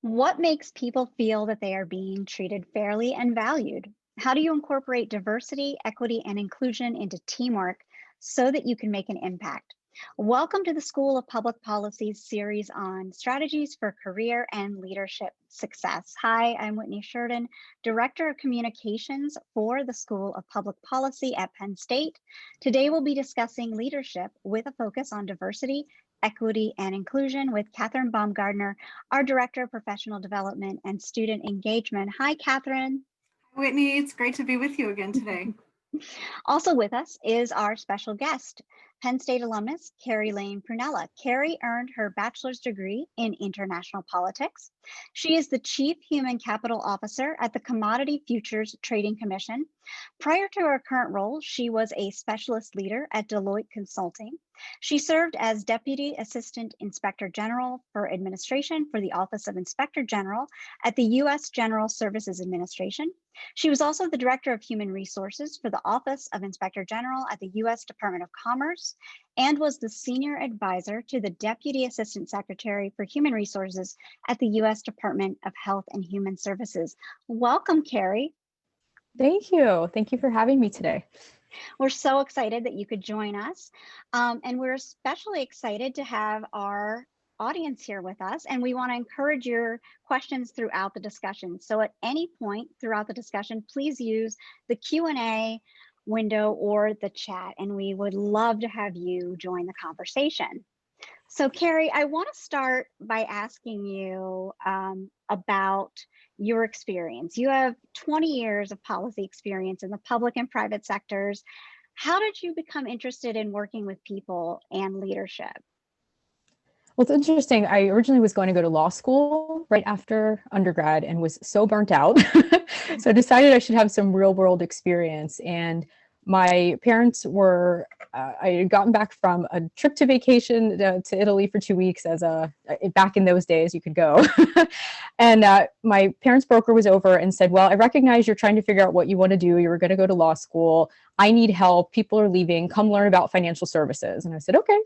What makes people feel that they are being treated fairly and valued? How do you incorporate diversity, equity, and inclusion into teamwork so that you can make an impact? Welcome to the School of Public Policy's series on strategies for career and leadership success. Hi, I'm Whitney Sheridan, Director of Communications for the School of Public Policy at Penn State. Today we'll be discussing leadership with a focus on diversity, equity, and inclusion with Catherine Baumgardner, our Director of Professional Development and Student Engagement. Hi, Catherine. Whitney, it's great to be with you again today. Also with us is our special guest, Penn State alumnus, KerriLaine Prunella. Carrie earned her bachelor's degree in international politics. She is the Chief Human Capital Officer at the Commodity Futures Trading Commission. Prior to her current role, she was a specialist leader at Deloitte Consulting. She served as Deputy Assistant Inspector General for Administration for the Office of Inspector General at the U.S. General Services Administration. She was also the Director of Human Resources for the Office of Inspector General at the U.S. Department of Commerce and was the Senior Advisor to the Deputy Assistant Secretary for Human Resources at the U.S. Department of Health and Human Services. Welcome, Carrie. Thank you. Thank you for having me today. We're so excited that you could join us. And we're especially excited to have our audience here with us, and we want to encourage your questions throughout the discussion. So at any point throughout the discussion, please use the Q&A window or the chat, and we would love to have you join the conversation. So Carrie, I want to start by asking you about your experience. You have 20 years of policy experience in the public and private sectors. How did you become interested in working with people and leadership? Well, it's interesting. I originally was going to go to law school right after undergrad and was so burnt out. So I decided I should have some real world experience. And my parents were, I had gotten back from a trip to vacation to Italy for 2 weeks back in those days, you could go. And my parents' broker was over and said, well, I recognize you're trying to figure out what you want to do. You were going to go to law school. I need help. People are leaving. Come learn about financial services. And I said, okay,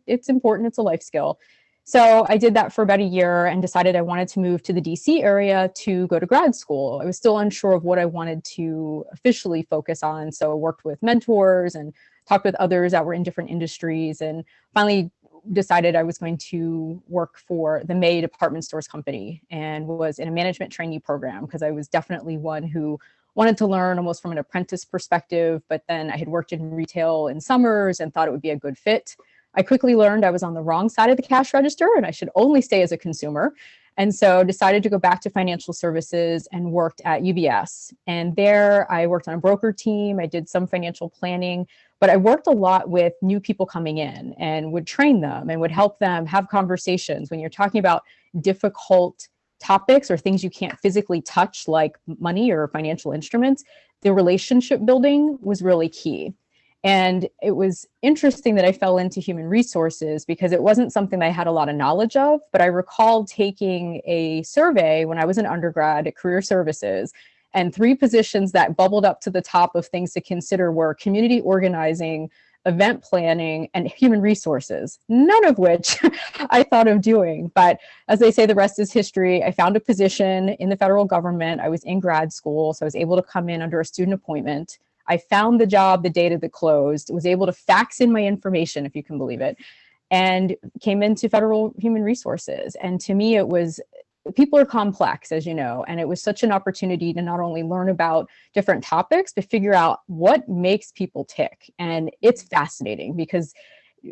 it's important. It's a life skill. So I did that for about a year and decided I wanted to move to the DC area to go to grad school. I was still unsure of what I wanted to officially focus on. So I worked with mentors and talked with others that were in different industries, and finally decided I was going to work for the May department stores company and was in a management trainee program because I was definitely one who wanted to learn almost from an apprentice perspective. But then I had worked in retail in summers and thought it would be a good fit. I quickly learned I was on the wrong side of the cash register and I should only stay as a consumer. And so decided to go back to financial services and worked at UBS. And there I worked on a broker team. I did some financial planning, but I worked a lot with new people coming in and would train them and would help them have conversations. When you're talking about difficult topics or things you can't physically touch, like money or financial instruments, the relationship building was really key. And it was interesting that I fell into human resources because it wasn't something that I had a lot of knowledge of, but I recalled taking a survey when I was an undergrad at Career Services, and 3 positions that bubbled up to the top of things to consider were community organizing, event planning, and human resources, none of which I thought of doing. But as they say, the rest is history. I found a position in the federal government. I was in grad school, so I was able to come in under a student appointment. I found the job the day that it closed, was able to fax in my information, if you can believe it, and came into federal human resources. And to me, it was, people are complex, as you know, and it was such an opportunity to not only learn about different topics, but figure out what makes people tick. And it's fascinating because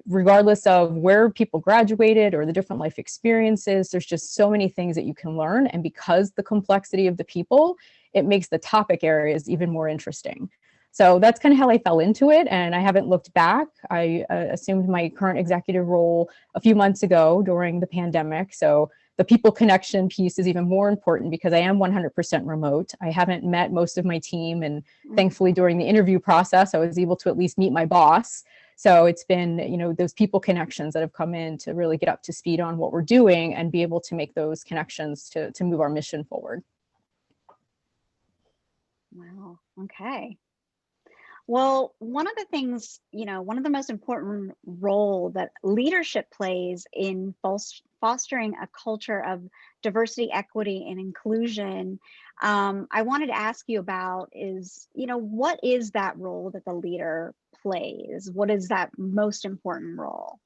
regardless of where people graduated or the different life experiences, there's just so many things that you can learn. And because the complexity of the people, it makes the topic areas even more interesting. So that's kind of how I fell into it, and I haven't looked back. I assumed my current executive role a few months ago during the pandemic. So the people connection piece is even more important because I am 100% remote. I haven't met most of my team, and thankfully during the interview process, I was able to at least meet my boss. So it's been, those people connections that have come in to really get up to speed on what we're doing and be able to make those connections to move our mission forward. Wow, okay. Well, one of the things, one of the most important role that leadership plays in fostering a culture of diversity, equity, and inclusion, I wanted to ask you about is, what is that role that the leader plays? What is that most important role?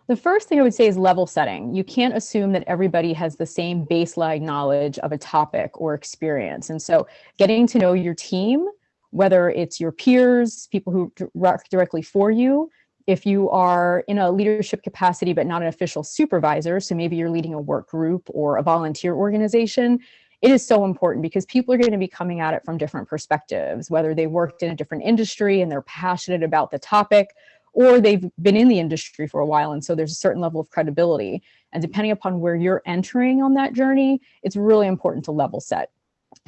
The first thing I would say is level setting. You can't assume that everybody has the same baseline knowledge of a topic or experience. And so getting to know your team, whether it's your peers, people who work directly for you, if you are in a leadership capacity but not an official supervisor, so maybe you're leading a work group or a volunteer organization, it is so important because people are going to be coming at it from different perspectives, whether they worked in a different industry and they're passionate about the topic, or they've been in the industry for a while. And so there's a certain level of credibility. And depending upon where you're entering on that journey, it's really important to level set.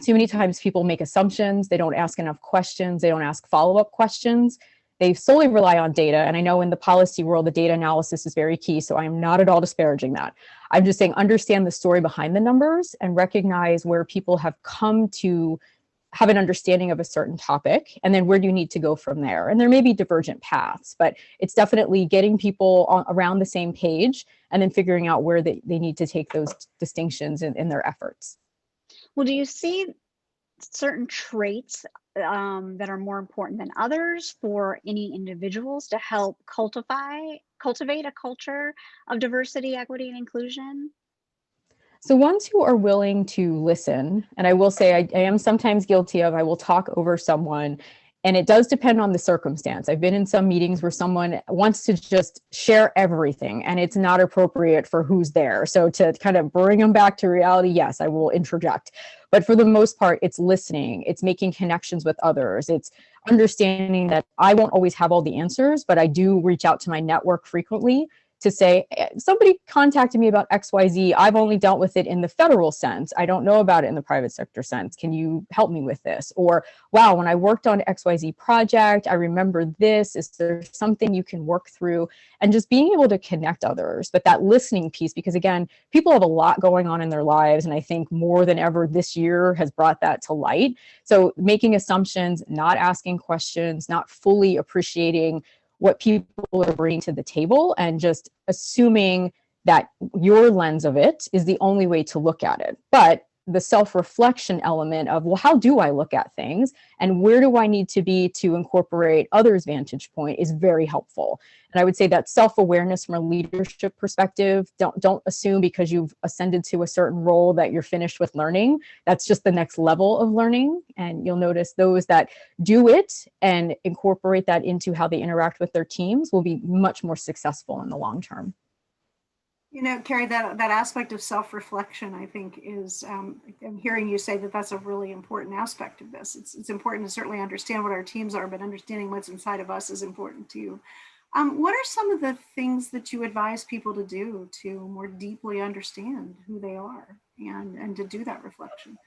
Too many times people make assumptions, they don't ask enough questions, they don't ask follow-up questions. They solely rely on data. And I know in the policy world, the data analysis is very key. So I am not at all disparaging that. I'm just saying, understand the story behind the numbers and recognize where people have come to have an understanding of a certain topic, and then where do you need to go from there? And there may be divergent paths, but it's definitely getting people around the same page and then figuring out where they need to take those distinctions in their efforts. Well, do you see certain traits that are more important than others for any individuals to help cultivate a culture of diversity, equity, and inclusion? So ones who are willing to listen, and I will say I am sometimes guilty of, I will talk over someone, and it does depend on the circumstance. I've been in some meetings where someone wants to just share everything and it's not appropriate for who's there. So to kind of bring them back to reality, yes, I will interject. But for the most part, it's listening, it's making connections with others, it's understanding that I won't always have all the answers, but I do reach out to my network frequently to say, somebody contacted me about XYZ. I've only dealt with it in the federal sense. I don't know about it in the private sector sense. Can you help me with this? Or, wow, when I worked on XYZ project, I remember this. Is there something you can work through? And just being able to connect others, but that listening piece, because again, people have a lot going on in their lives. And I think more than ever this year has brought that to light. So making assumptions, not asking questions, not fully appreciating what people are bringing to the table, and just assuming that your lens of it is the only way to look at it. But the self-reflection element of, well, how do I look at things and where do I need to be to incorporate others' vantage point is very helpful. And I would say that self-awareness from a leadership perspective, don't assume because you've ascended to a certain role that you're finished with learning. That's just the next level of learning. And you'll notice those that do it and incorporate that into how they interact with their teams will be much more successful in the long term. Carrie, that aspect of self-reflection, I think is, I'm hearing you say that that's a really important aspect of this. It's important to certainly understand what our teams are, but understanding what's inside of us is important too. What are some of the things that you advise people to do to more deeply understand who they are and to do that reflection?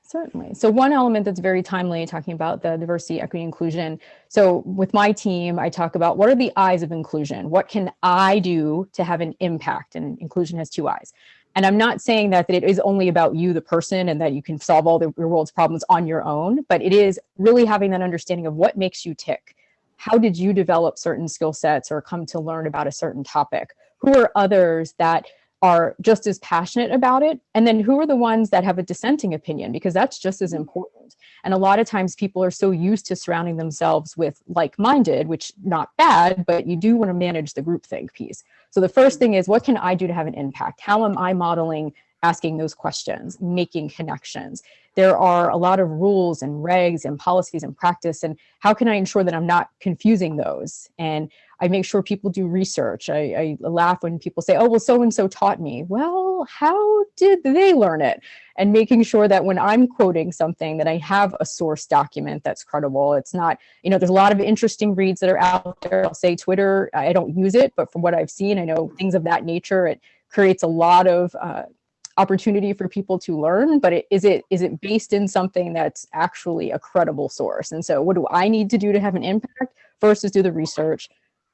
Certainly. So one element that's very timely, talking about the diversity, equity, inclusion. So with my team, I talk about what are the I's of inclusion? What can I do to have an impact? And inclusion has two I's. And I'm not saying that it is only about you, the person, and that you can solve all your world's problems on your own, but it is really having that understanding of what makes you tick. How did you develop certain skill sets or come to learn about a certain topic? Who are others that are just as passionate about it? And then who are the ones that have a dissenting opinion? Because that's just as important. And a lot of times people are so used to surrounding themselves with like-minded, which not bad, but you do want to manage the groupthink piece. So the first thing is, what can I do to have an impact? How am I modeling asking those questions, making connections? There are a lot of rules and regs and policies and practice, and how can I ensure that I'm not confusing those? And I make sure people do research. I laugh when people say, oh, well, so-and-so taught me. Well, how did they learn it? And making sure that when I'm quoting something that I have a source document that's credible. It's not, there's a lot of interesting reads that are out there. I'll say Twitter, I don't use it, but from what I've seen, I know things of that nature, it creates a lot of opportunity for people to learn, but is it based in something that's actually a credible source? And so what do I need to do to have an impact? First is do the research,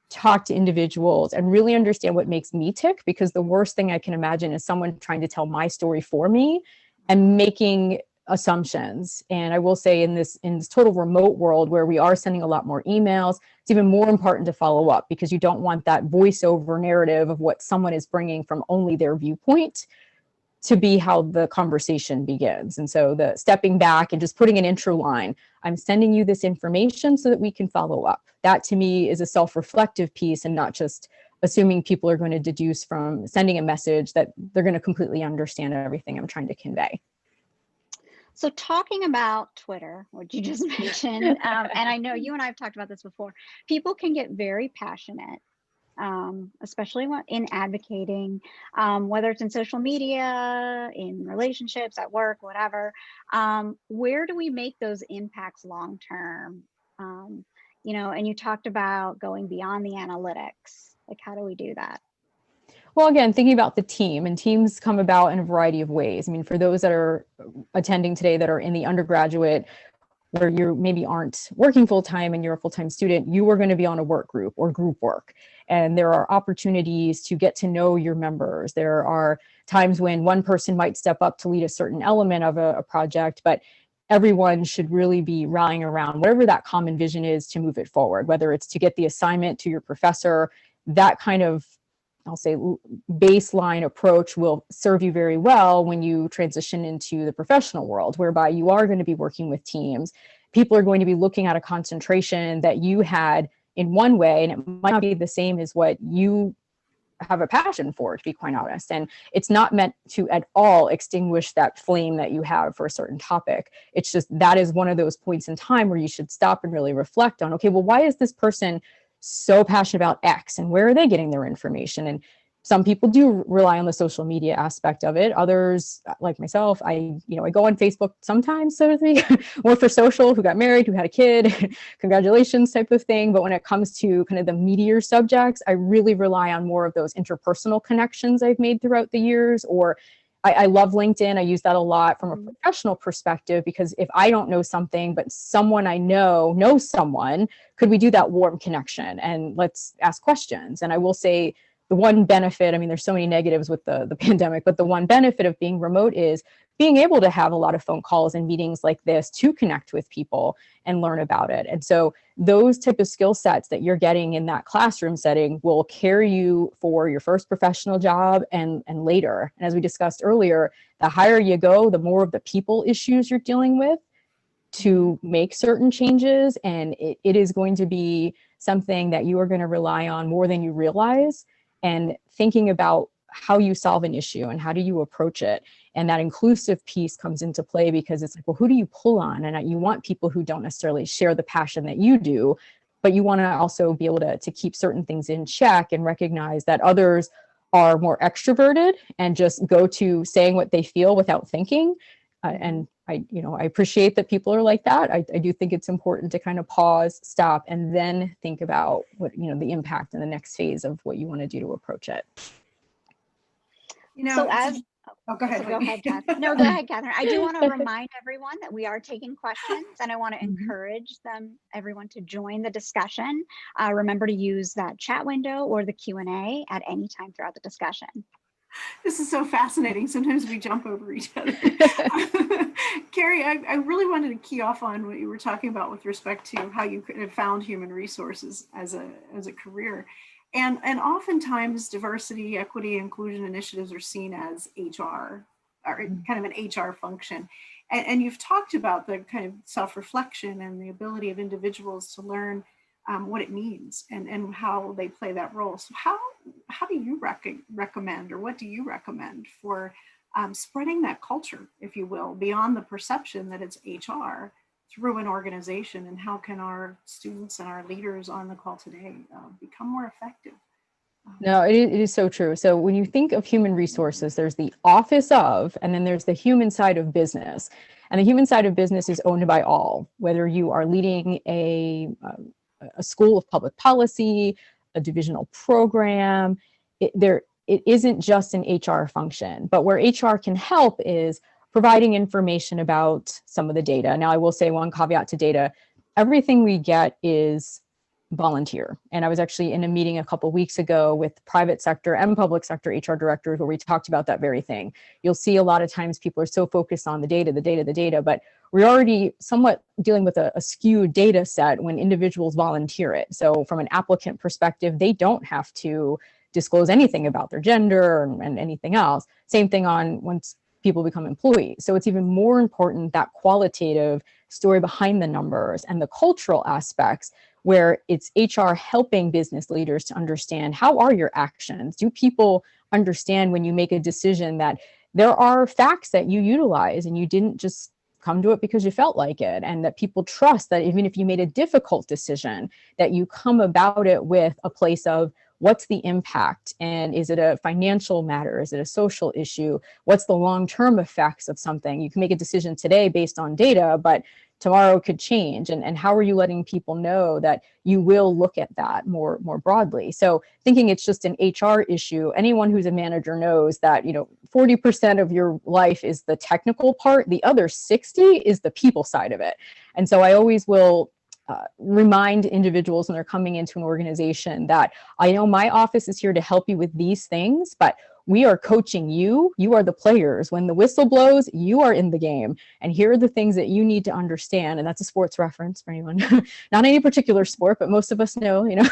talk to individuals, and really understand what makes me tick, because the worst thing I can imagine is someone trying to tell my story for me and making assumptions. And I will say in this total remote world where we are sending a lot more emails, it's even more important to follow up, because you don't want that voiceover narrative of what someone is bringing from only their viewpoint to be how the conversation begins. And so the stepping back and just putting an intro line, I'm sending you this information so that we can follow up. That to me is a self-reflective piece, and not just assuming people are going to deduce from sending a message that they're going to completely understand everything I'm trying to convey. So talking about Twitter, what you just mentioned, and I know you and I have talked about this before, people can get very passionate, especially in advocating, whether it's in social media, in relationships, at work, whatever. Where do we make those impacts long term? You know, and you talked about going beyond the analytics. Like, how do we do that? Well, again, thinking about the team, and teams come about in a variety of ways. I mean, for those that are attending today that are in the undergraduate, where you maybe aren't working full time and you're a full-time student, you are going to be on a work group or group work. And there are opportunities to get to know your members. There are times when one person might step up to lead a certain element of a project, but everyone should really be rallying around whatever that common vision is to move it forward, whether it's to get the assignment to your professor. That kind of, I'll say, baseline approach will serve you very well when you transition into the professional world, whereby you are going to be working with teams. People are going to be looking at a concentration that you had in one way, and it might not be the same as what you have a passion for, to be quite honest. And it's not meant to at all extinguish that flame that you have for a certain topic. It's just that is one of those points in time where you should stop and really reflect on, okay, well, why is this person so passionate about X, and where are they getting their information? And some people do rely on the social media aspect of it. Others, like myself, I go on Facebook sometimes, so to speak, more for social, who got married, who had a kid, congratulations type of thing. But when it comes to kind of the meatier subjects, I really rely on more of those interpersonal connections I've made throughout the years. Or I love LinkedIn. I use that a lot from a professional perspective, because if I don't know something, but someone I know knows someone, could we do that warm connection and let's ask questions? And I will say the one benefit, I mean, there's so many negatives with the pandemic, but the one benefit of being remote is being able to have a lot of phone calls and meetings like this to connect with people and learn about it. And so those type of skill sets that you're getting in that classroom setting will carry you for your first professional job and later. And as we discussed earlier, the higher you go, the more of the people issues you're dealing with to make certain changes. And it is going to be something that you are going to rely on more than you realize, and thinking about how you solve an issue and how do you approach it. And that inclusive piece comes into play, because it's like, well, who do you pull on? And you want people who don't necessarily share the passion that you do, but you want to also be able to keep certain things in check and recognize that others are more extroverted and just go to saying what they feel without thinking. And I appreciate that people are like that. I do think it's important to kind of pause, stop, and then think about what, the impact in the next phase of what you want to do to approach it. So go ahead. Go ahead, Catherine. No, go ahead, Catherine. I do want to remind everyone that we are taking questions, and I want to encourage everyone to join the discussion. Remember to use that chat window or the Q&A at any time throughout the discussion. This is so fascinating. Sometimes we jump over each other. Carrie, I really wanted to key off on what you were talking about with respect to how you could have found human resources as a career. And oftentimes diversity, equity, inclusion initiatives are seen as HR, or kind of an HR function. And you've talked about the kind of self-reflection and the ability of individuals to learn what it means and how they play that role. So how do you recommend, or what do you recommend for spreading that culture, if you will, beyond the perception that it's HR through an organization? And how can our students and our leaders on the call today become more effective? No, it is so true. So when you think of human resources, there's the office of, and then there's the human side of business. And the human side of business is owned by all, whether you are leading a school of public policy, a divisional program. It isn't just an HR function, but where HR can help is providing information about some of the data. Now, I will say one caveat to data: everything we get is volunteer. And I was actually in a meeting a couple of weeks ago with private sector and public sector HR directors where we talked about that very thing. You'll see a lot of times people are so focused on the data, but we're already somewhat dealing with a skewed data set when individuals volunteer it. So from an applicant perspective, they don't have to disclose anything about their gender and anything else. Same thing on once people become employees. So it's even more important that qualitative story behind the numbers and the cultural aspects where it's HR helping business leaders to understand how are your actions? Do people understand when you make a decision that there are facts that you utilize and you didn't just come to it because you felt like it, and that people trust that even if you made a difficult decision, that you come about it with a place of what's the impact, and is it a financial matter? Is it a social issue? What's the long-term effects of something? You can make a decision today based on data, but tomorrow could change. And how are you letting people know that you will look at that more broadly? So thinking it's just an HR issue, anyone who's a manager knows that, 40% of your life is the technical part, the other 60 is the people side of it. And so I always will remind individuals when they're coming into an organization that I know my office is here to help you with these things, but we are coaching you. You are the players. When the whistle blows, you are in the game. And here are the things that you need to understand. And that's a sports reference for anyone, not any particular sport, but most of us know, and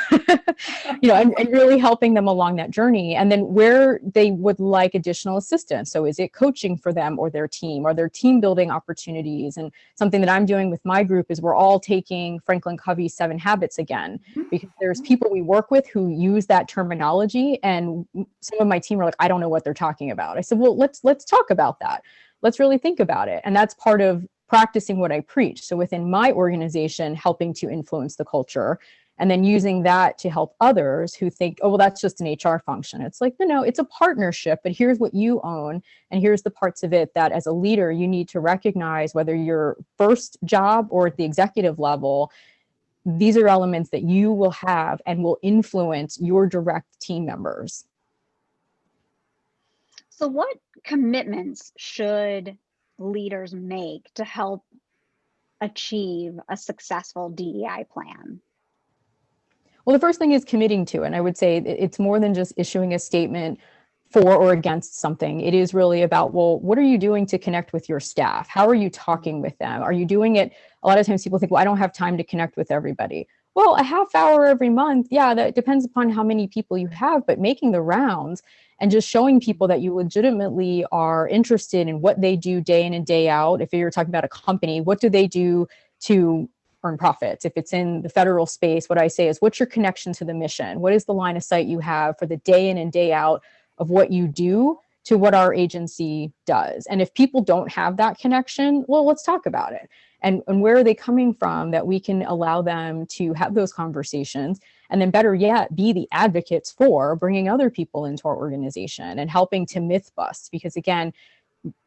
really helping them along that journey. And then where they would like additional assistance. So is it coaching for them or their team? Are there team building opportunities? And something that I'm doing with my group is we're all taking Franklin Covey's 7 Habits again, because there's people we work with who use that terminology. And some of my team are like, I don't know what they're talking about. I said, well, let's talk about that. Let's really think about it. And that's part of practicing what I preach. So within my organization, helping to influence the culture, and then using that to help others who think, oh, well, that's just an HR function. It's like, no, it's a partnership, but here's what you own. And here's the parts of it that as a leader, you need to recognize, whether your first job or at the executive level, these are elements that you will have and will influence your direct team members. So what commitments should leaders make to help achieve a successful DEI plan? Well, the first thing is committing to it. And I would say it's more than just issuing a statement for or against something. It is really about, well, what are you doing to connect with your staff? How are you talking with them? Are you doing it? A lot of times people think, well, I don't have time to connect with everybody. Well, a half hour every month, yeah, that depends upon how many people you have, but making the rounds and just showing people that you legitimately are interested in what they do day in and day out. If you're talking about a company, what do they do to earn profits? If it's in the federal space, what I say is, what's your connection to the mission? What is the line of sight you have for the day in and day out of what you do to what our agency does? And if people don't have that connection, well, let's talk about it. And where are they coming from that we can allow them to have those conversations? And then better yet, be the advocates for bringing other people into our organization and helping to myth bust. Because again,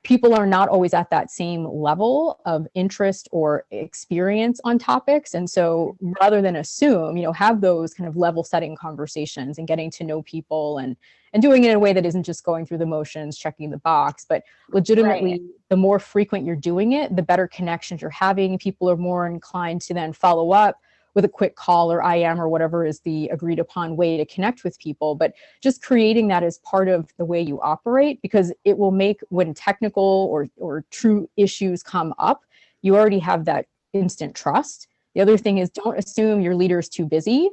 people are not always at that same level of interest or experience on topics. And so rather than assume, have those kind of level setting conversations and getting to know people and doing it in a way that isn't just going through the motions, checking the box, but legitimately, right. The more frequent you're doing it, the better connections you're having. People are more inclined to then follow up with a quick call or IM or whatever is the agreed upon way to connect with people. But just creating that as part of the way you operate, because it will make when technical or true issues come up, you already have that instant trust. The other thing is, don't assume your leader is too busy.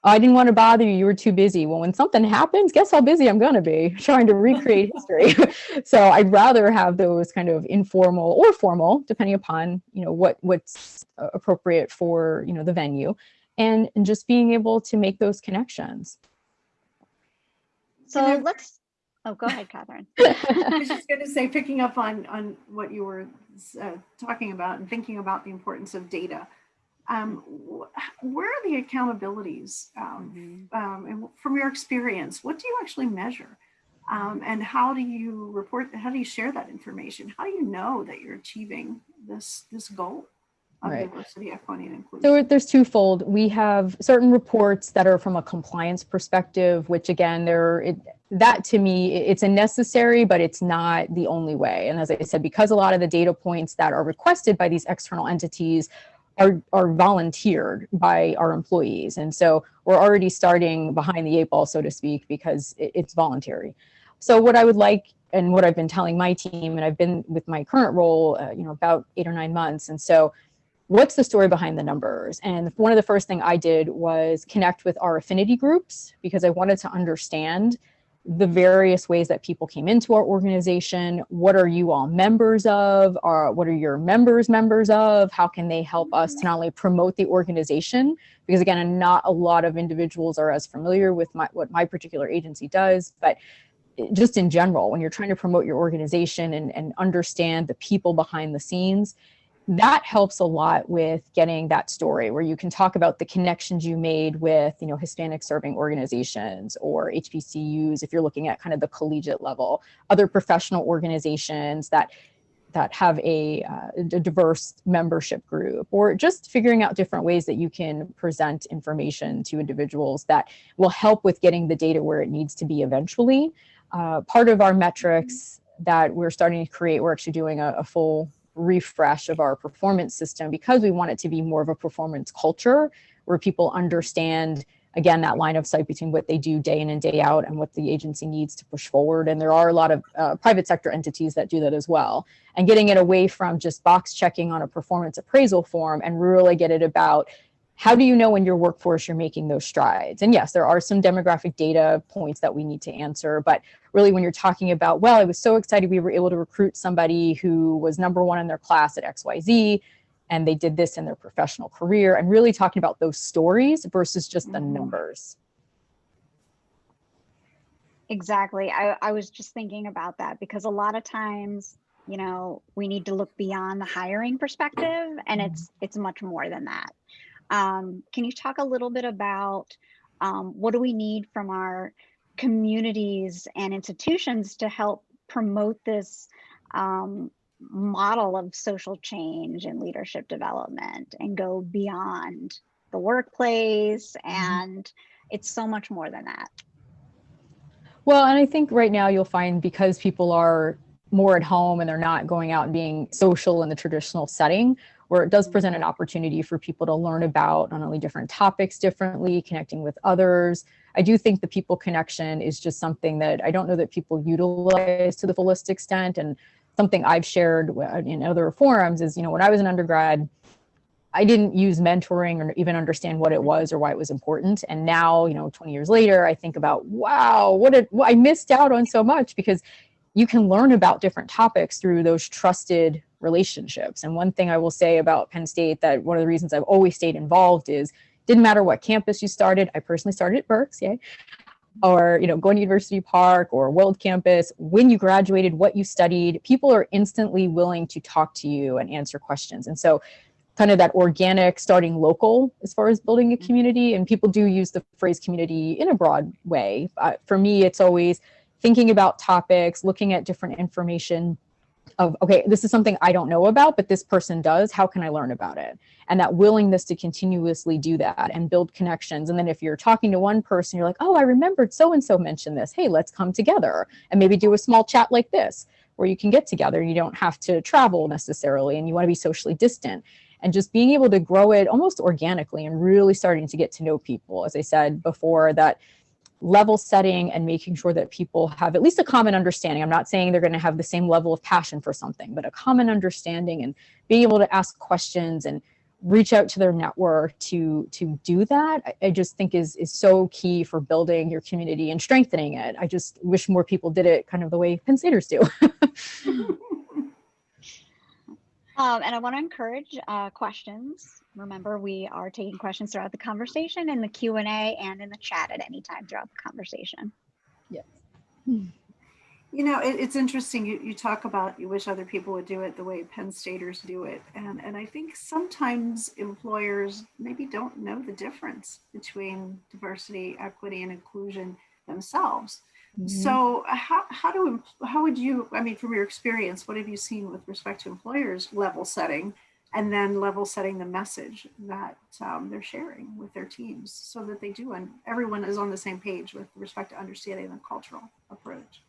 I didn't want to bother you, you were too busy. Well, when something happens, guess how busy I'm going to be trying to recreate history. So I'd rather have those kind of informal or formal, depending upon, what's appropriate for, the venue, and just being able to make those connections. So go ahead, Catherine. I was just going to say, picking up on what you were talking about and thinking about the importance of data. Where are the accountabilities? And from your experience, what do you actually measure? And how do you report? How do you share that information? How do you know that you're achieving this goal of diversity, equity, and inclusion? So there's twofold. We have certain reports that are from a compliance perspective, which again, that to me, it's a necessary, but it's not the only way. And as I said, because a lot of the data points that are requested by these external entities are volunteered by our employees. And so we're already starting behind the 8 ball, so to speak, because it's voluntary. So what I would like, and what I've been telling my team, and I've been with my current role, about 8 or 9 months. And so what's the story behind the numbers? And one of the first thing I did was connect with our affinity groups, because I wanted to understand the various ways that people came into our organization. What are you all members of? What are your members of? How can they help us to not only promote the organization, because again, not a lot of individuals are as familiar with what my particular agency does, but just in general, when you're trying to promote your organization and understand the people behind the scenes, that helps a lot with getting that story where you can talk about the connections you made with, Hispanic serving organizations or HBCUs, if you're looking at kind of the collegiate level, other professional organizations that have a diverse membership group, or just figuring out different ways that you can present information to individuals that will help with getting the data where it needs to be eventually. Part of our metrics that we're starting to create, we're actually doing a full refresh of our performance system, because we want it to be more of a performance culture where people understand, again, that line of sight between what they do day in and day out and what the agency needs to push forward. And there are a lot of private sector entities that do that as well. And getting it away from just box checking on a performance appraisal form and really get it about, how do you know in your workforce you're making those strides? And yes, there are some demographic data points that we need to answer, but really when you're talking about, well, I was so excited we were able to recruit somebody who was #1 in their class at XYZ, and they did this in their professional career, and really talking about those stories versus just the numbers. Exactly. I was just thinking about that, because a lot of times, we need to look beyond the hiring perspective, and it's much more than that. Can you talk a little bit about what do we need from our communities and institutions to help promote this model of social change and leadership development and go beyond the workplace? And it's so much more than that. Well, and I think right now you'll find, because people are more at home and they're not going out and being social in the traditional setting, where it does present an opportunity for people to learn about not only different topics differently, connecting with others. I do think the people connection is just something that I don't know that people utilize to the fullest extent. And something I've shared in other forums is, when I was an undergrad, I didn't use mentoring or even understand what it was or why it was important. And now, 20 years later, I think about, wow, I missed out on so much, because you can learn about different topics through those trusted relationships. And one thing I will say about Penn State, that one of the reasons I've always stayed involved is, didn't matter what campus you started. I personally started at Berks, yay, or going to University Park or World Campus. When you graduated, what you studied, people are instantly willing to talk to you and answer questions. And so kind of that organic starting local as far as building a community. And people do use the phrase community in a broad way. For me, it's always thinking about topics, looking at different information of, okay, this is something I don't know about, but this person does. How can I learn about it? And that willingness to continuously do that and build connections. And then if you're talking to one person, you're like, oh, I remembered so-and-so mentioned this. Hey, let's come together and maybe do a small chat like this, where you can get together. You don't have to travel necessarily, and you want to be socially distant. And just being able to grow it almost organically and really starting to get to know people. As I said before, that level setting and making sure that people have at least a common understanding. I'm not saying they're going to have the same level of passion for something, but a common understanding, and being able to ask questions and reach out to their network to do that, I just think is so key for building your community and strengthening it. I just wish more people did it kind of the way Penn Staters do. And I want to encourage questions. Remember, we are taking questions throughout the conversation in the Q&A and in the chat at any time throughout the conversation. Yes. It's interesting. You talk about you wish other people would do it the way Penn Staters do it. And I think sometimes employers maybe don't know the difference between diversity, equity, and inclusion themselves. Mm-hmm. So how would you, from your experience, what have you seen with respect to employers level setting, and then level setting the message that they're sharing with their teams, so that they do, and everyone is on the same page with respect to understanding the cultural approach?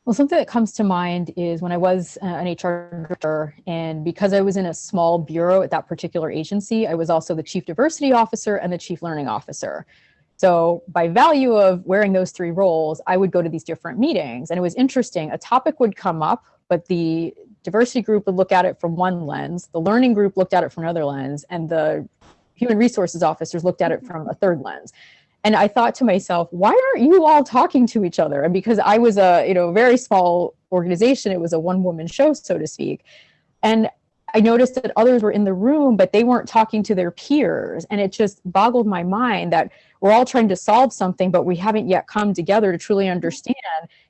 Well, something that comes to mind is when I was an HR director, and because I was in a small bureau at that particular agency, I was also the chief diversity officer and the chief learning officer. So by value of wearing those three roles, I would go to these different meetings. And it was interesting. A topic would come up, but the diversity group would look at it from one lens, the learning group looked at it from another lens, and the human resources officers looked at it from a third lens. And I thought to myself, why aren't you all talking to each other? And because I was a very small organization, it was a one-woman show, so to speak. And I noticed that others were in the room, but they weren't talking to their peers. And it just boggled my mind that we're all trying to solve something, but we haven't yet come together to truly understand,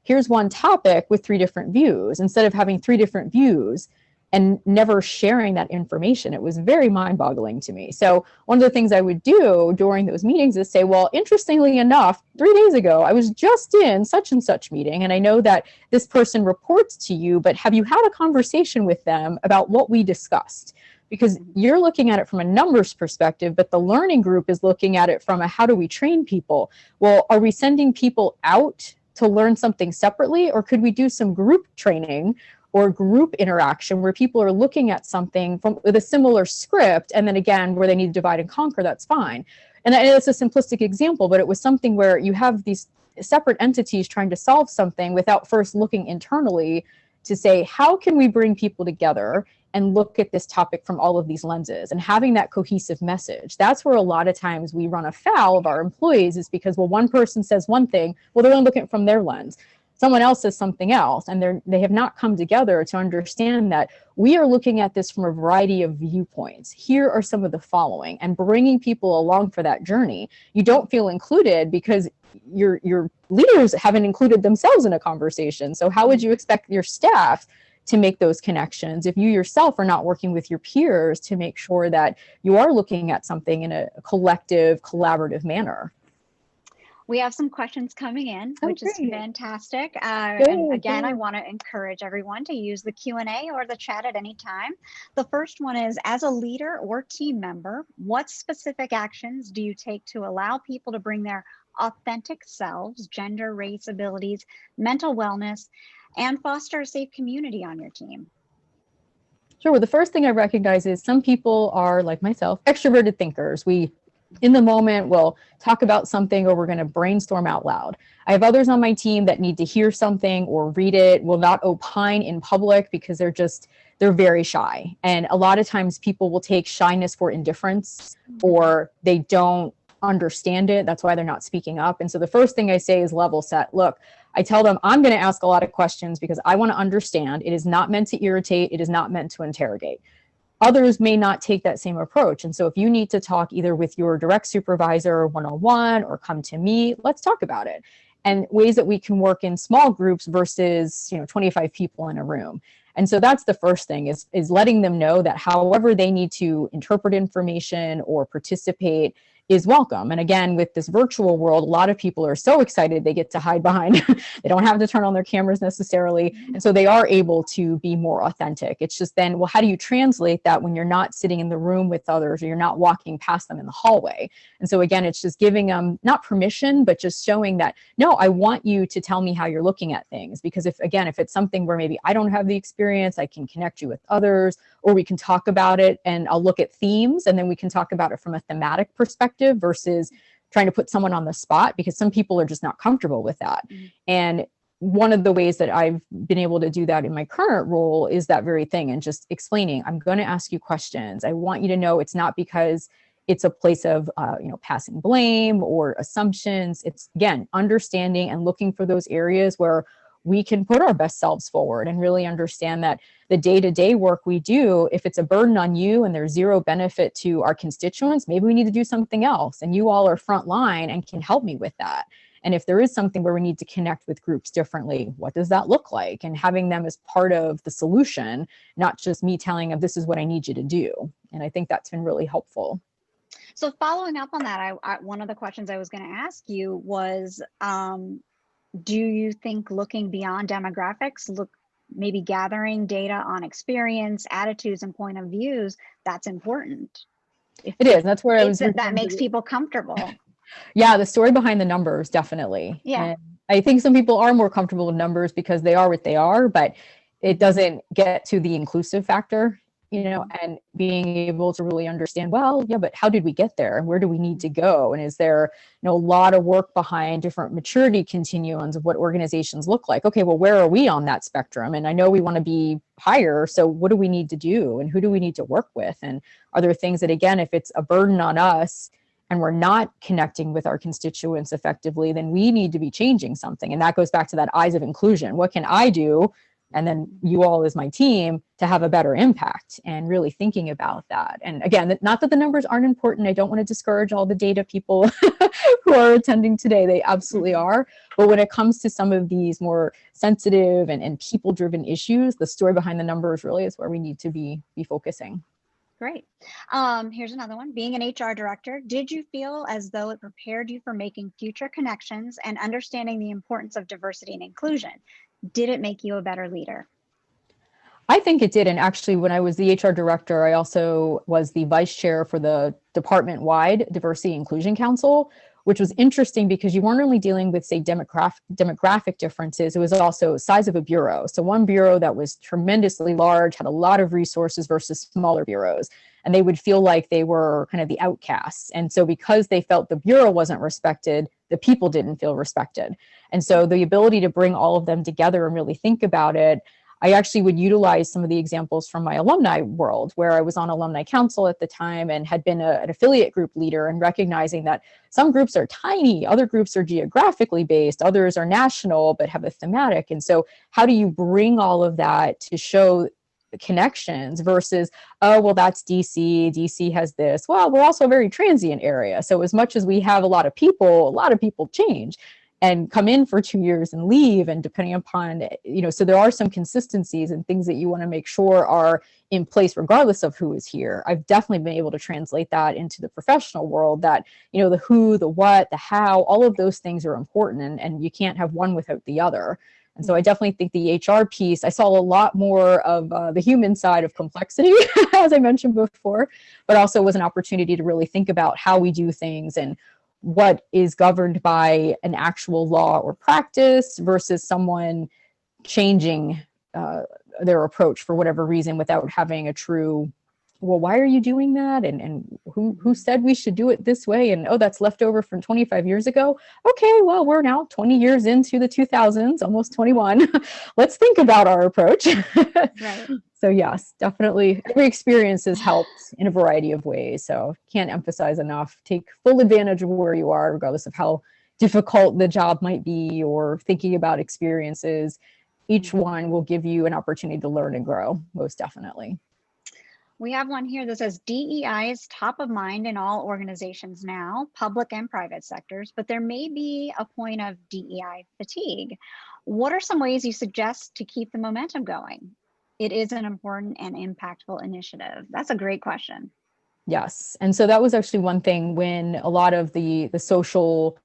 here's one topic with three different views, instead of having three different views and never sharing that information. It was very mind-boggling to me. So one of the things I would do during those meetings is say, well, interestingly enough, 3 days ago, I was just in such and such meeting, and I know that this person reports to you, but have you had a conversation with them about what we discussed? Because you're looking at it from a numbers perspective, but the learning group is looking at it from a how do we train people? Well, are we sending people out to learn something separately, or could we do some group training or group interaction where people are looking at something with a similar script, and then again, where they need to divide and conquer, that's fine. And it's a simplistic example, but it was something where you have these separate entities trying to solve something without first looking internally to say, how can we bring people together and look at this topic from all of these lenses, and having that cohesive message. That's where a lot of times we run afoul of our employees, is because, well, one person says one thing, well, they're only looking at it from their lens. Someone else says something else, and they have not come together to understand that we are looking at this from a variety of viewpoints. Here are some of the following, and bringing people along for that journey. You don't feel included because your leaders haven't included themselves in a conversation. So how would you expect your staff to make those connections if you yourself are not working with your peers to make sure that you are looking at something in a collective, collaborative manner? We have some questions coming in, which is fantastic. Good, and again, good. I want to encourage everyone to use the Q&A or the chat at any time. The first one is, as a leader or team member, what specific actions do you take to allow people to bring their authentic selves, gender, race, abilities, mental wellness, and foster a safe community on your team? Sure. Well, the first thing I recognize is some people are, like myself, extroverted thinkers. We, in the moment, will talk about something, or we're going to brainstorm out loud. I have others on my team that need to hear something or read it, will not opine in public because they're very shy. And a lot of times people will take shyness for indifference, or they don't understand it. That's why they're not speaking up. And so the first thing I say is level set. Look, I tell them I'm going to ask a lot of questions because I want to understand. It is not meant to irritate. It is not meant to interrogate. Others may not take that same approach. And so if you need to talk either with your direct supervisor one-on-one or come to me, let's talk about it. And ways that we can work in small groups versus 25 people in a room. And so that's the first thing, is letting them know that however they need to interpret information or participate is welcome. And again, with this virtual world, a lot of people are so excited they get to hide behind. They don't have to turn on their cameras necessarily. And so they are able to be more authentic. It's just then, well, how do you translate that when you're not sitting in the room with others, or you're not walking past them in the hallway? And so again, it's just giving them not permission, but just showing that, no, I want you to tell me how you're looking at things. Because if it's something where maybe I don't have the experience, I can connect you with others, or we can talk about it and I'll look at themes, and then we can talk about it from a thematic perspective versus trying to put someone on the spot, because some people are just not comfortable with that. And one of the ways that I've been able to do that in my current role is that very thing, and just explaining, I'm going to ask you questions. I want you to know it's not because it's a place of passing blame or assumptions. It's, again, understanding and looking for those areas where we can put our best selves forward and really understand that the day-to-day work we do, if it's a burden on you and there's zero benefit to our constituents, maybe we need to do something else. And you all are frontline and can help me with that. And if there is something where we need to connect with groups differently, what does that look like? And having them as part of the solution, not just me telling them, this is what I need you to do. And I think that's been really helpful. So following up on that, one of the questions I was going to ask you was, do you think looking beyond demographics, maybe gathering data on experience, attitudes, and point of views, that's important? It is. That's where I was. That makes people comfortable. Yeah, the story behind the numbers, definitely. Yeah. I think some people are more comfortable with numbers because they are what they are, but it doesn't get to the inclusive factor, and being able to really understand, well, yeah, but how did we get there? And where do we need to go? And is there, a lot of work behind different maturity continuums of what organizations look like? Okay, well, where are we on that spectrum? And I know we want to be higher. So what do we need to do? And who do we need to work with? And are there things that, again, if it's a burden on us, and we're not connecting with our constituents effectively, then we need to be changing something. And that goes back to that eyes of inclusion. What can I do? And then you all as my team to have a better impact, and really thinking about that. And again, not that the numbers aren't important. I don't want to discourage all the data people who are attending today. They absolutely are. But when it comes to some of these more sensitive and people-driven issues, the story behind the numbers really is where we need to be focusing. Great. Here's another one. Being an HR director, did you feel as though it prepared you for making future connections and understanding the importance of diversity and inclusion? Did it make you a better leader? I think it did. And actually, when I was the HR director, I also was the vice chair for the department-wide Diversity Inclusion Council, which was interesting because you weren't only dealing with, say, demographic differences, it was also size of a bureau. So one bureau that was tremendously large, had a lot of resources versus smaller bureaus, and they would feel like they were kind of the outcasts. And so because they felt the bureau wasn't respected, the people didn't feel respected. And so the ability to bring all of them together and really think about it, I actually would utilize some of the examples from my alumni world, where I was on alumni council at the time and had been an affiliate group leader, and recognizing that some groups are tiny, other groups are geographically based, others are national but have a thematic. And so how do you bring all of that to show connections versus, oh, well, that's DC has this. Well, we're also a very transient area. So as much as we have a lot of people change and come in for 2 years and leave, and depending upon, so there are some consistencies and things that you want to make sure are in place regardless of who is here. I've definitely been able to translate that into the professional world, that, the who, the what, the how, all of those things are important, and you can't have one without the other. And so I definitely think the HR piece, I saw a lot more of the human side of complexity, as I mentioned before, but also was an opportunity to really think about how we do things and what is governed by an actual law or practice versus someone changing their approach for whatever reason without having a true, well, why are you doing that? And who said we should do it this way? And, oh, that's left over from 25 years ago. Okay, well, we're now 20 years into the 2000s, almost 21. Let's think about our approach. Right. So yes, definitely every experience has helped in a variety of ways. So can't emphasize enough, take full advantage of where you are, regardless of how difficult the job might be or thinking about experiences. Each one will give you an opportunity to learn and grow, most definitely. We have one here that says DEI is top of mind in all organizations now, public and private sectors, but there may be a point of DEI fatigue. What are some ways you suggest to keep the momentum going? It is an important and impactful initiative. That's a great question. Yes. And so that was actually one thing when a lot of the social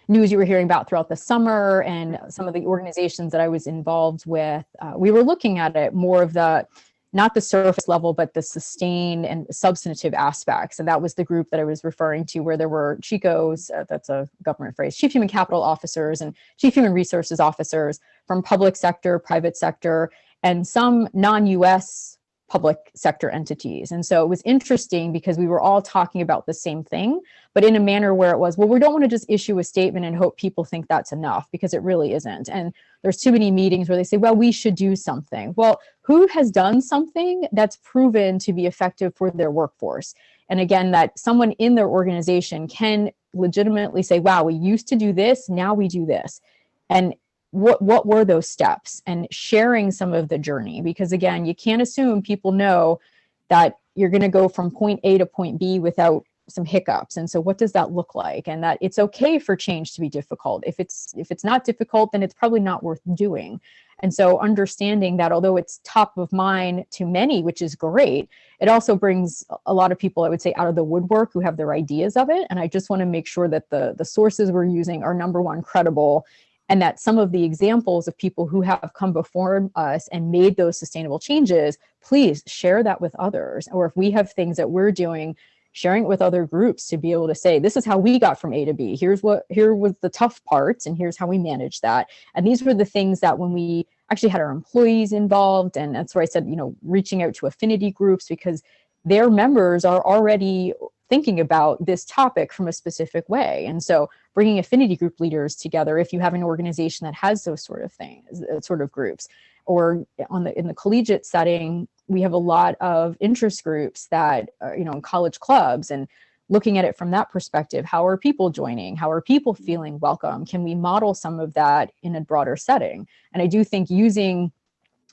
news you were hearing about throughout the summer and some of the organizations that I was involved with, we were looking at it more of the, not the surface level, but the sustained and substantive aspects. And that was the group that I was referring to, where there were CHICOs, that's a government phrase, Chief Human Capital Officers and Chief Human Resources Officers from public sector, private sector, and some non-US public sector entities. And so it was interesting because we were all talking about the same thing, but in a manner where it was, well, we don't want to just issue a statement and hope people think that's enough, because it really isn't. And there's too many meetings where they say, well, we should do something. Well, who has done something that's proven to be effective for their workforce? And again, that someone in their organization can legitimately say, wow, we used to do this, now we do this. And what were those steps, and sharing some of the journey, because again, you can't assume people know that you're going to go from point A to point B without some hiccups. And so what does that look like? And that it's okay for change to be difficult. If it's not difficult, then it's probably not worth doing. And so understanding that although it's top of mind to many, which is great, it also brings a lot of people, I would say, out of the woodwork who have their ideas of it. And I just want to make sure that the sources we're using are, number one, credible, and that some of the examples of people who have come before us and made those sustainable changes, please share that with others. Or if we have things that we're doing, sharing it with other groups to be able to say, this is how we got from A to B. Here was the tough parts, and here's how we managed that. And these were the things that when we actually had our employees involved, and that's where I said, reaching out to affinity groups, because their members are already thinking about this topic from a specific way. And so bringing affinity group leaders together, if you have an organization that has those sort of things, sort of groups, or in the collegiate setting, we have a lot of interest groups that are, in college clubs, and looking at it from that perspective. How are people joining? How are people feeling welcome? Can we model some of that in a broader setting? And I do think using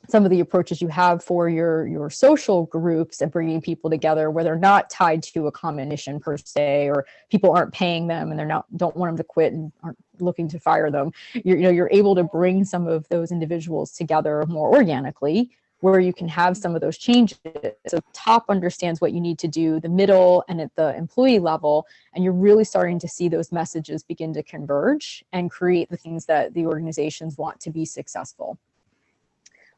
some of the approaches you have for your social groups and bringing people together where they're not tied to a common mission per se, or people aren't paying them and don't want them to quit and aren't looking to fire them. You're able to bring some of those individuals together more organically, where you can have some of those changes. So top understands what you need to do, the middle and at the employee level, and you're really starting to see those messages begin to converge and create the things that the organizations want to be successful.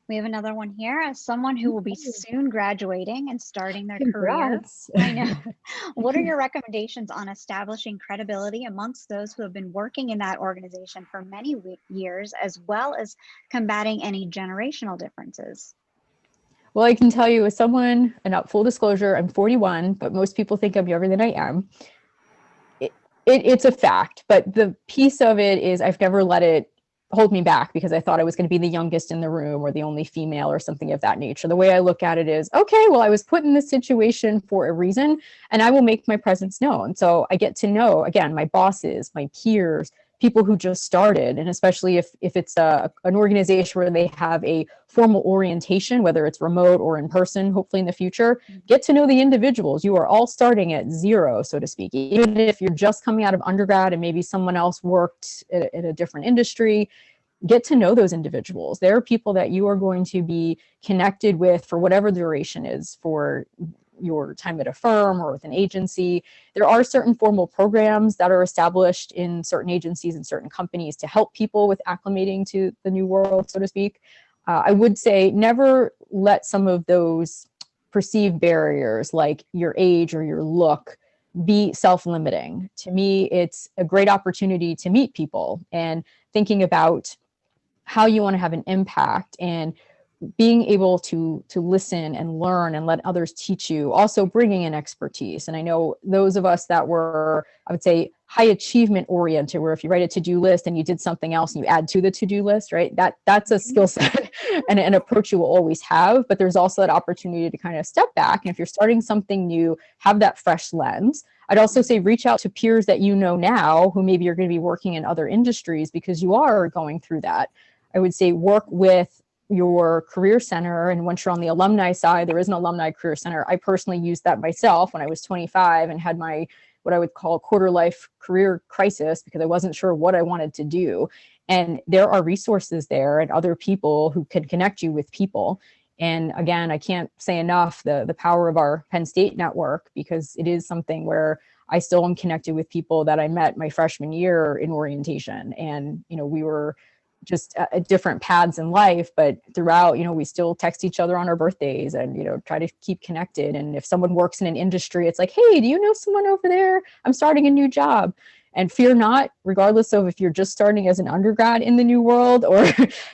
We have another one here. As someone who will be soon graduating and starting their Congrats. career, I know. What are your recommendations on establishing credibility amongst those who have been working in that organization for many years, as well as combating any generational differences? Well, I can tell you as someone, and full disclosure, I'm 41, but most people think I'm younger than I am. It's a fact, but the piece of it is I've never let it hold me back because I thought I was going to be the youngest in the room or the only female or something of that nature. The way I look at it is, okay, well, I was put in this situation for a reason, and I will make my presence known. So I get to know, again, my bosses, my peers, people who just started, and especially if it's an organization where they have a formal orientation, whether it's remote or in person, hopefully in the future, get to know the individuals. You are all starting at zero, so to speak. Even if you're just coming out of undergrad and maybe someone else worked in a different industry, get to know those individuals. There are people that you are going to be connected with for whatever the duration is for your time at a firm or with an agency. There are certain formal programs that are established in certain agencies and certain companies to help people with acclimating to the new world, so to speak. I would say never let some of those perceived barriers like your age or your look be self-limiting. To me, it's a great opportunity to meet people and thinking about how you want to have an impact and being able to listen and learn and let others teach you, also bringing in expertise. And I know those of us that were, I would say, high achievement oriented, where if you write a to-do list and you did something else and you add to the to-do list, right? That's a skill set and an approach you will always have. But there's also that opportunity to kind of step back. And if you're starting something new, have that fresh lens. I'd also say reach out to peers that you know now who maybe are going to be working in other industries because you are going through that. I would say work with your career center. And once you're on the alumni side, there is an alumni career center. I personally used that myself when I was 25 and had my, what I would call quarter life career crisis because I wasn't sure what I wanted to do. And there are resources there and other people who can connect you with people. And again, I can't say enough the power of our Penn State network, because it is something where I still am connected with people that I met my freshman year in orientation. And, we were just at different paths in life, but throughout, we still text each other on our birthdays and, try to keep connected. And if someone works in an industry, it's like, hey, do you know someone over there? I'm starting a new job. And fear not, regardless of if you're just starting as an undergrad in the new world or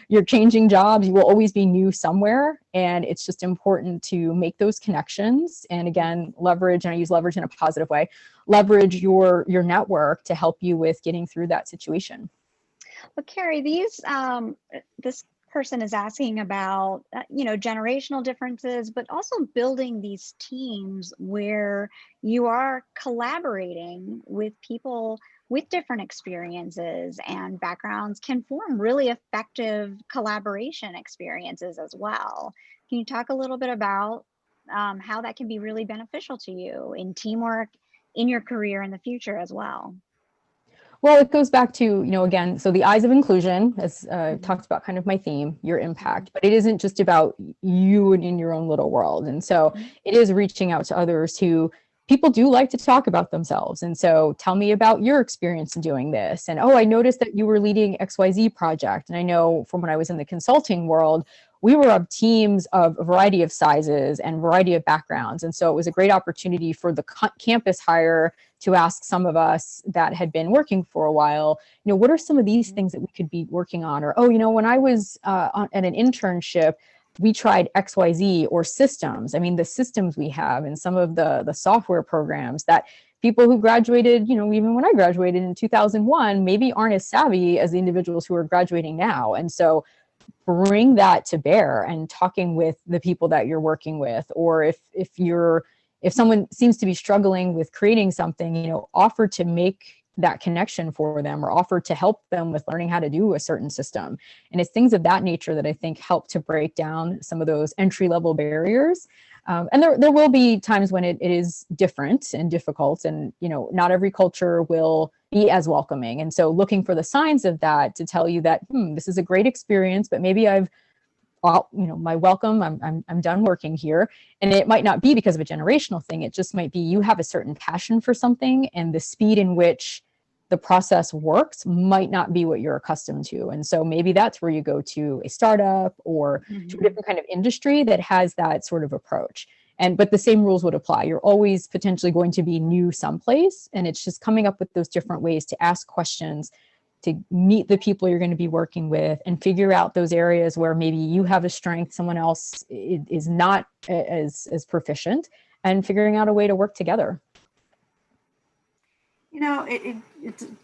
you're changing jobs, you will always be new somewhere. And it's just important to make those connections. And again, leverage, and I use leverage in a positive way, leverage your network to help you with getting through that situation. Well, Carrie, this person is asking about, generational differences, but also building these teams where you are collaborating with people with different experiences and backgrounds can form really effective collaboration experiences as well. Can you talk a little bit about how that can be really beneficial to you in teamwork, in your career in the future as well? Well, it goes back to, again, so the eyes of inclusion, as talked about kind of my theme, your impact, but it isn't just about you and in your own little world. And so it is reaching out to others who people do like to talk about themselves. And so tell me about your experience in doing this. And, oh, I noticed that you were leading XYZ project. And I know from when I was in the consulting world, we were of teams of a variety of sizes and variety of backgrounds. And so it was a great opportunity for the campus hire to ask some of us that had been working for a while, what are some of these things that we could be working on? Or, oh, when I was at an internship, we tried XYZ or systems. I mean, the systems we have and some of the software programs that people who graduated, even when I graduated in 2001, maybe aren't as savvy as the individuals who are graduating now. And so bring that to bear and talking with the people that you're working with, or if someone seems to be struggling with creating something, offer to make that connection for them or offer to help them with learning how to do a certain system. And it's things of that nature that I think help to break down some of those entry-level barriers. And there will be times when it is different and difficult, and not every culture will be as welcoming. And so looking for the signs of that to tell you that this is a great experience, but maybe my welcome, I'm done working here. And it might not be because of a generational thing. It just might be you have a certain passion for something, and the speed in which the process works might not be what you're accustomed to. And so maybe that's where you go to a startup or to a different kind of industry that has that sort of approach. But the same rules would apply. You're always potentially going to be new someplace, and it's just coming up with those different ways to ask questions, to meet the people you're going to be working with, and figure out those areas where maybe you have a strength, someone else is not as proficient, and figuring out a way to work together.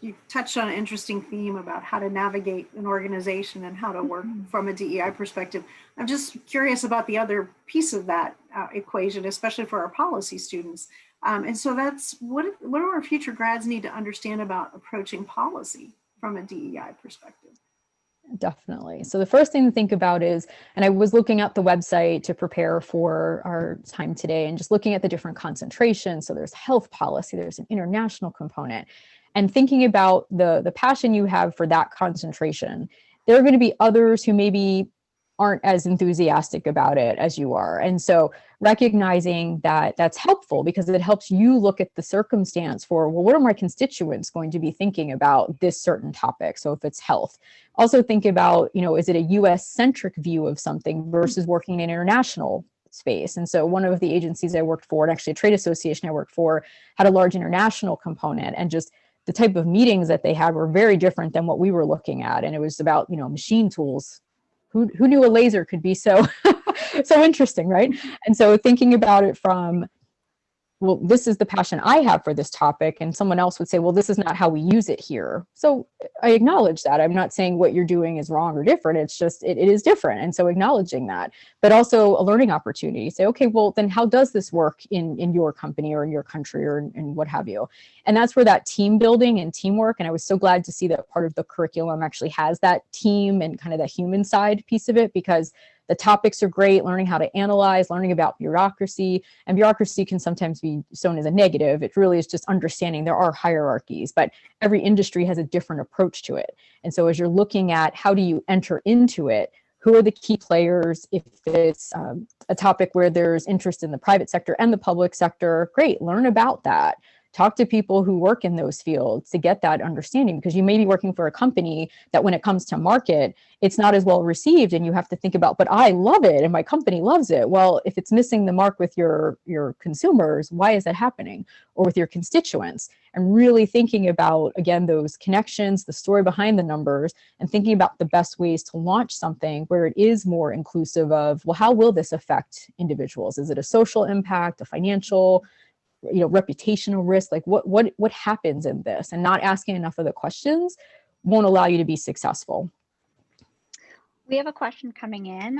You touched on an interesting theme about how to navigate an organization and how to work from a DEI perspective. I'm just curious about the other piece of that equation, especially for our policy students. And so that's what do our future grads need to understand about approaching policy from a DEI perspective? Definitely. So the first thing to think about is, and I was looking at the website to prepare for our time today and just looking at the different concentrations. So there's health policy, there's an international component, and thinking about the passion you have for that concentration. There are going to be others who maybe aren't as enthusiastic about it as you are. And so recognizing that that's helpful because it helps you look at the circumstance for, well, what are my constituents going to be thinking about this certain topic? So if it's health, also think about, is it a US centric view of something versus working in an international space? And so one of the agencies I worked for, and actually a trade association I worked for, had a large international component, and just the type of meetings that they had were very different than what we were looking at. And it was about, machine tools. Who knew a laser could be so so interesting, right? And so thinking about it from, well, this is the passion I have for this topic, and someone else would say, well, this is not how we use it here. So I acknowledge that. I'm not saying what you're doing is wrong or different. It's just, it is different. And so acknowledging that, but also a learning opportunity. Say, okay, well, then how does this work in your company or in your country or in what have you? And that's where that team building and teamwork, and I was so glad to see that part of the curriculum actually has that team and kind of the human side piece of it, because the topics are great, learning how to analyze, learning about bureaucracy, and bureaucracy can sometimes be shown as a negative. It really is just understanding there are hierarchies, but every industry has a different approach to it. And so as you're looking at how do you enter into it, who are the key players? If it's a topic where there's interest in the private sector and the public sector, great, learn about that. Talk to people who work in those fields to get that understanding, because you may be working for a company that when it comes to market, it's not as well received, and you have to think about, but I love it and my company loves it. Well, if it's missing the mark with your consumers, why is that happening? Or with your constituents? And really thinking about, again, those connections, the story behind the numbers, and thinking about the best ways to launch something where it is more inclusive of, well, how will this affect individuals? Is it a social impact, a financial, reputational risk? Like what happens in this? And not asking enough of the questions won't allow you to be successful. We have a question coming in.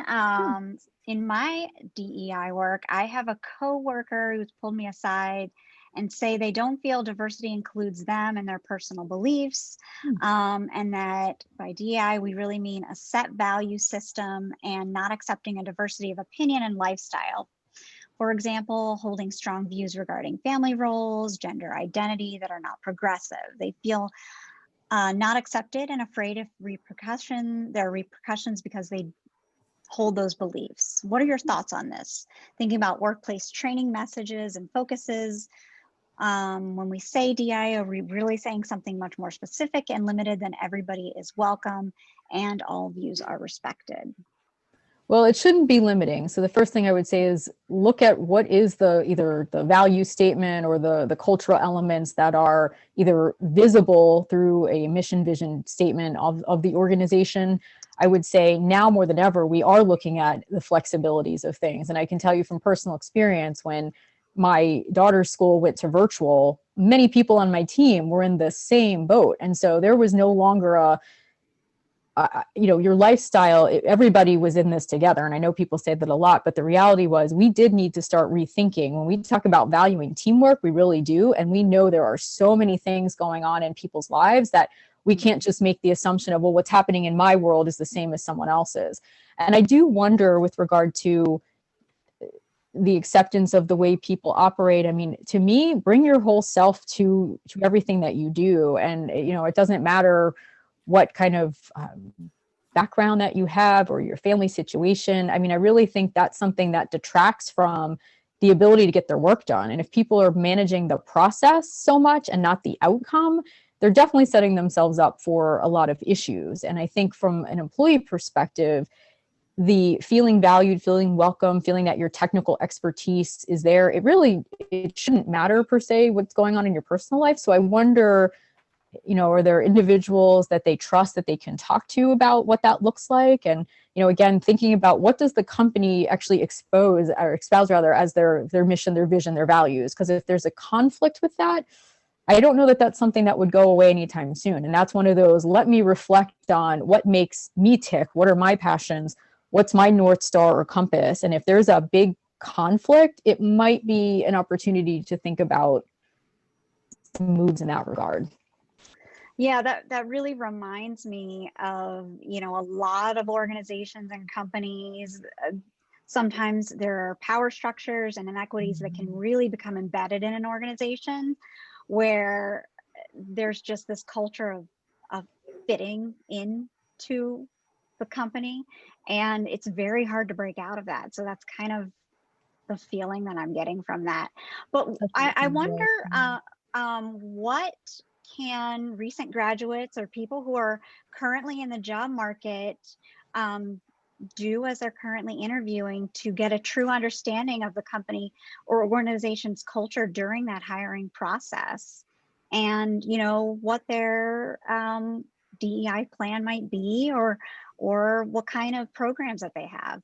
In my DEI work, I have a coworker who's pulled me aside and say they don't feel diversity includes them and their personal beliefs, and that by DEI, we really mean a set value system and not accepting a diversity of opinion and lifestyle. For example, holding strong views regarding family roles, gender identity that are not progressive. They feel not accepted and afraid of repercussions because they hold those beliefs. What are your thoughts on this? Thinking about workplace training messages and focuses. When we say DI, are we really saying something much more specific and limited than everybody is welcome and all views are respected? Well, it shouldn't be limiting. So the first thing I would say is look at what is either the value statement or the cultural elements that are either visible through a mission vision statement of the organization. I would say now more than ever, we are looking at the flexibilities of things. And I can tell you from personal experience, when my daughter's school went to virtual, many people on my team were in the same boat. And so there was no longer your lifestyle, everybody was in this together. And I know people say that a lot, but the reality was we did need to start rethinking. When we talk about valuing teamwork, we really do. And we know there are so many things going on in people's lives that we can't just make the assumption of, well, what's happening in my world is the same as someone else's. And I do wonder with regard to the acceptance of the way people operate. I mean, to me, bring your whole self to everything that you do. And, it doesn't matter what kind of background that you have or your family situation. I mean, I really think that's something that detracts from the ability to get their work done. And if people are managing the process so much and not the outcome, they're definitely setting themselves up for a lot of issues. And I think from an employee perspective, the feeling valued, feeling welcome, feeling that your technical expertise is there, it shouldn't matter per se what's going on in your personal life. So I wonder, are there individuals that they trust that they can talk to about what that looks like? And, again, thinking about what does the company actually espouse as their mission, their vision, their values? Because if there's a conflict with that, I don't know that that's something that would go away anytime soon. And that's one of those, let me reflect on what makes me tick. What are my passions? What's my North Star or compass? And if there's a big conflict, it might be an opportunity to think about some moves in that regard. Yeah, that really reminds me of, a lot of organizations and companies. Sometimes there are power structures and inequities that can really become embedded in an organization where there's just this culture of fitting into the company. And it's very hard to break out of that. So that's kind of the feeling that I'm getting from that. But I wonder what can recent graduates or people who are currently in the job market do as they're currently interviewing to get a true understanding of the company or organization's culture during that hiring process, and what their DEI plan might be, or what kind of programs that they have?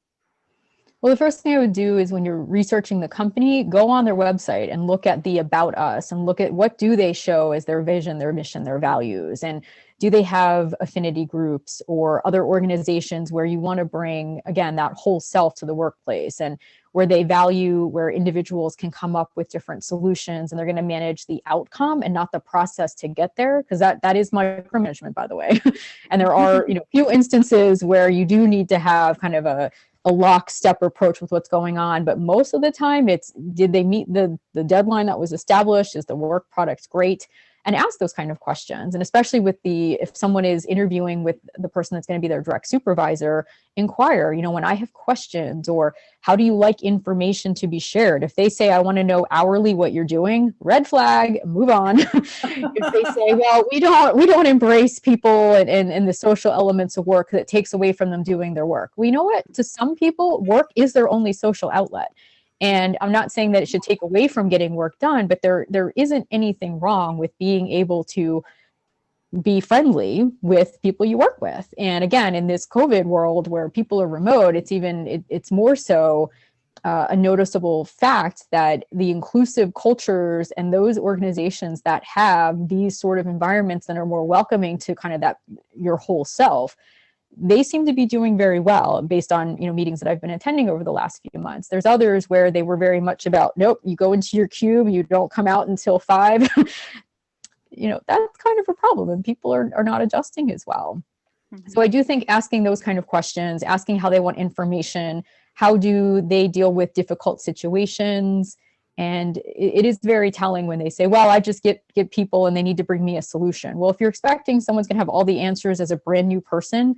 Well, the first thing I would do is when you're researching the company, go on their website and look at the About Us and look at what do they show as their vision, their mission, their values. And do they have affinity groups or other organizations where you want to bring, again, that whole self to the workplace, and where they value where individuals can come up with different solutions and they're going to manage the outcome and not the process to get there? Because that is micromanagement, by the way. And there are, few instances where you do need to have kind of a lockstep approach with what's going on. But most of the time it's, did they meet the deadline that was established? Is the work product great? And ask those kind of questions. And especially if someone is interviewing with the person that's going to be their direct supervisor, inquire, when I have questions, or how do you like information to be shared? If they say, I want to know hourly what you're doing, red flag, move on. If they say, well, we don't embrace people and the social elements of work, that takes away from them doing their work. Well, you know what? To some people, work is their only social outlet. And I'm not saying that it should take away from getting work done, but there isn't anything wrong with being able to be friendly with people you work with. And again, in this COVID world where people are remote, it's more so a noticeable fact that the inclusive cultures and those organizations that have these sort of environments that are more welcoming to kind of that your whole self, they seem to be doing very well based on meetings that I've been attending over the last few months. There's others where they were very much about, nope, you go into your cube, you don't come out until 5. That's kind of a problem, and people are not adjusting as well. Mm-hmm. So I do think asking those kind of questions, asking how they want information, how do they deal with difficult situations, and it is very telling when they say, well, I just get people and they need to bring me a solution. Well, if you're expecting someone's going to have all the answers as a brand new person,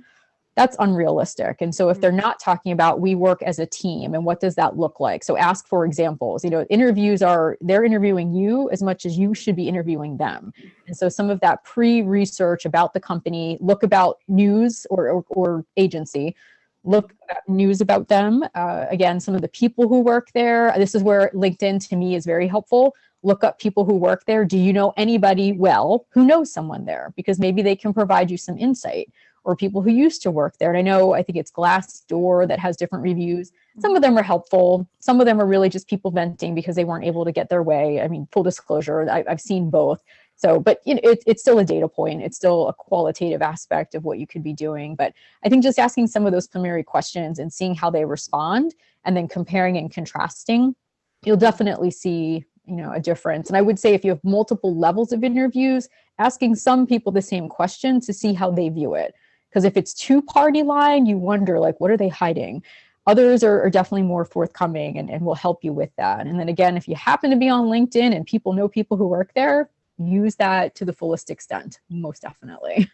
that's unrealistic. And so if they're not talking about we work as a team and what does that look like? So ask for examples. You know, they're interviewing you as much as you should be interviewing them. And so some of that pre-research about the company, look about news or agency, look at news about them. Again, some of the people who work there. This is where LinkedIn to me is very helpful. Look up people who work there. Do you know anybody well who knows someone there? Because maybe they can provide you some insight, or people who used to work there. And I think it's Glassdoor that has different reviews. Some of them are helpful. Some of them are really just people venting because they weren't able to get their way. I mean, full disclosure, I've seen both. So, but you know, it's still a data point. It's still a qualitative aspect of what you could be doing. But I think just asking some of those preliminary questions and seeing how they respond, and then comparing and contrasting, you'll definitely see, you know, a difference. And I would say if you have multiple levels of interviews, asking some people the same question to see how they view it. Because if it's too party line, you wonder, like, what are they hiding? Others are definitely more forthcoming and will help you with that. And then again, if you happen to be on LinkedIn and people know people who work there, use that to the fullest extent, most definitely.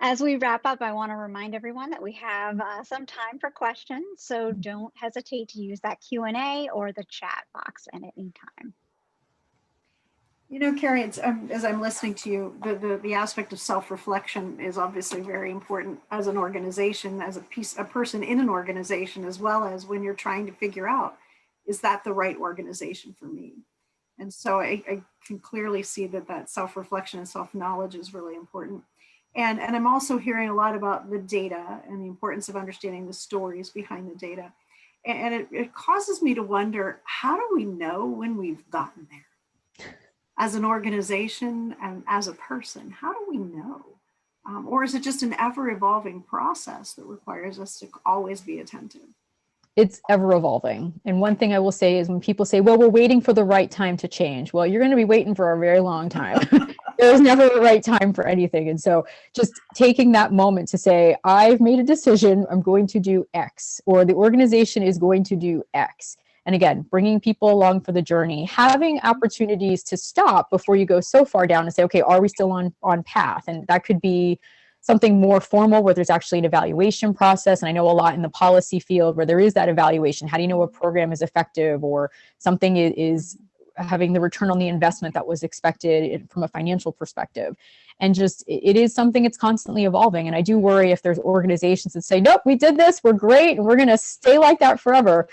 As we wrap up, I want to remind everyone that we have some time for questions, so don't hesitate to use that Q&A or the chat box at any time. You know, Carrie, it's, as I'm listening to you, the aspect of self-reflection is obviously very important as an organization, as a person in an organization, as well as when you're trying to figure out, is that the right organization for me? And so I can clearly see that self-reflection and self-knowledge is really important. And I'm also hearing a lot about the data and the importance of understanding the stories behind the data. And it causes me to wonder, how do we know when we've gotten there? As an organization and as a person, how do we know? Or is it just an ever-evolving process that requires us to always be attentive? It's ever evolving. And one thing I will say is when people say, well, we're waiting for the right time to change. Well, you're going to be waiting for a very long time. There's never a right time for anything. And so just taking that moment to say, I've made a decision, I'm going to do X, or the organization is going to do X. And again, bringing people along for the journey, having opportunities to stop before you go so far down and say, okay, are we still on path? And that could be something more formal where there's actually an evaluation process. And I know a lot in the policy field where there is that evaluation. How do you know a program is effective or something is having the return on the investment that was expected from a financial perspective? And just, it is something that's constantly evolving. And I do worry if there's organizations that say, nope, we did this, we're great, and we're going to stay like that forever.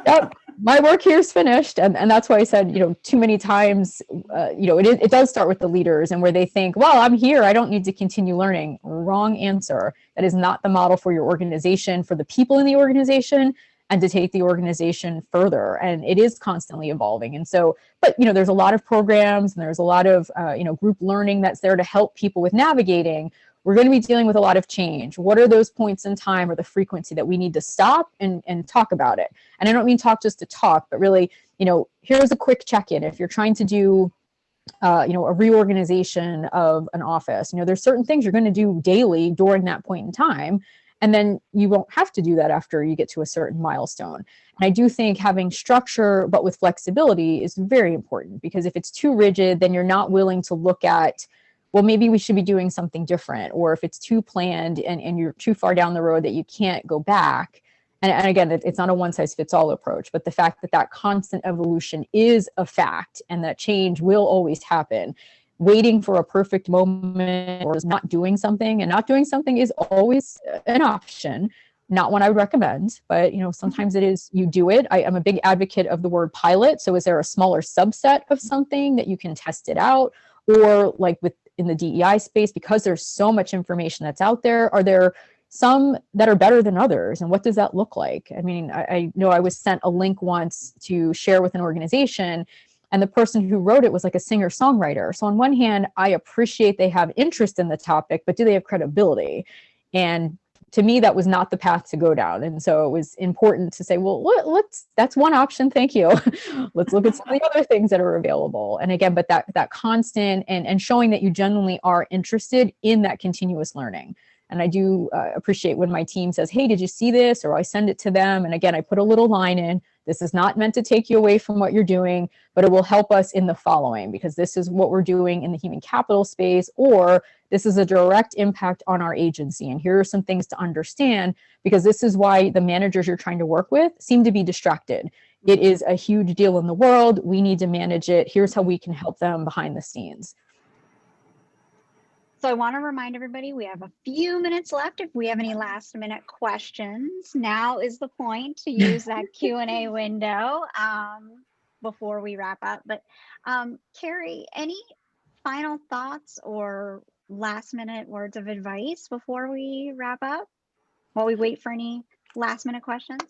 Yep, my work here is finished. And that's why I said, you know, too many times, you know, it does start with the leaders and where they think, well, I'm here, I don't need to continue learning. Wrong answer. That is not the model for your organization, for the people in the organization, and to take the organization further. And it is constantly evolving. And so, but, you know, there's a lot of programs and there's a lot of, you know, group learning that's there to help people with navigating. We're going to be dealing with a lot of change. What are those points in time or the frequency that we need to stop and talk about it? And I don't mean talk just to talk, but really, you know, here's a quick check-in. If you're trying to do, you know, a reorganization of an office, you know, there's certain things you're going to do daily during that point in time. And then you won't have to do that after you get to a certain milestone. And I do think having structure, but with flexibility is very important, because if it's too rigid, then you're not willing to look at, well, maybe we should be doing something different. Or if it's too planned and you're too far down the road that you can't go back. And again, it's not a one size fits all approach, but the fact that constant evolution is a fact and that change will always happen. Waiting for a perfect moment or not doing something, and not doing something is always an option. Not one I would recommend, but you know, sometimes it is, you do it. I'm a big advocate of the word pilot. So is there a smaller subset of something that you can test it out? Or like in the DEI space, because there's so much information that's out there, are there some that are better than others? And what does that look like? I mean, I know I was sent a link once to share with an organization, and the person who wrote it was like a singer-songwriter. So on one hand, I appreciate they have interest in the topic, but do they have credibility? And to me, that was not the path to go down. And so it was important to say, well, that's one option. Thank you. Let's look at some of the other things that are available. And again, but that constant and showing that you genuinely are interested in that continuous learning. And I do appreciate when my team says, hey, did you see this? Or I send it to them. And again, I put a little line in, This is not meant to take you away from what you're doing, but it will help us in the following, because this is what we're doing in the human capital space, or this is a direct impact on our agency. And here are some things to understand, because this is why the managers you're trying to work with seem to be distracted. It is a huge deal in the world. We need to manage it. Here's how we can help them behind the scenes. So I want to remind everybody, we have a few minutes left. If we have any last minute questions, now is the point to use that Q&A window before we wrap up. But Carrie, any final thoughts or last minute words of advice before we wrap up, while we wait for any last minute questions?